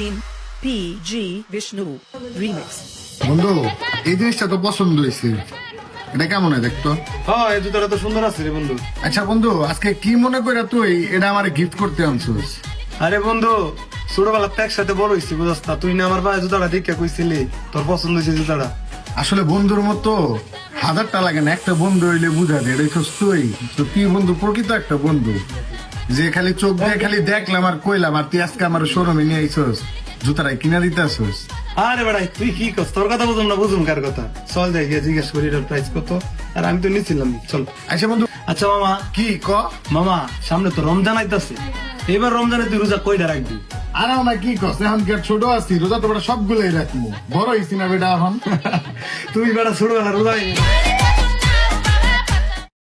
Team PG Vishnu Remix. বন্ধু এই জিনিসটা তো পছন্দ হয়েছে, এটা কেমন হয় দেখতো? হ্যাঁ এই জুতাটা তো সুন্দর আছে রে বন্ধু। আচ্ছা বন্ধু, আজকে কি মনে করে তুই এটা আমার গিফট করতে আনছিস? আরে বন্ধু ছোটবেলা তো একসাথে বড় হয়েছি বুঝাস না, তুই না আমার পায়ে জুতাটা দেখে কইছিলি তোর পছন্দ হয়েছে জুতাটা। আসলে বন্ধুর মতো হাজারটা লাগে না, একটা বন্ধু হইলে বুঝা যায় এটাই তুই তো কি বন্ধু, প্রকৃত একটা বন্ধু যে খালি চোখ দিয়ে খালি দেখলাম আর কইলাম, আর তুই আজকে আমার শোরুমে নিয়ে আইসস জুতাটাই কিনা দিতে আসস। আরে বেড়াই তুই কি কস, তোর কথা বুঝুম না বুঝুম কার কথা। চল যাই গিয়ে জিজ্ঞেস করি এটার প্রাইস কত, আর আমি তো নিচ্ছিলাম। চল। আচ্ছা বন্ধু, আচ্ছা মামা, কি ক? মামা সামনে তো রমজান আইতাছে, এবার রমজানে তুই রোজা কয়টা রাখবি? আর আমরা কি কস, এখন কি আর ছোট আছি, রোজা তো বেটা সবগুলোই রাখবো, বড় হইছি না বেটা এখন। তুই বেড়া ছোটবেলা রোজা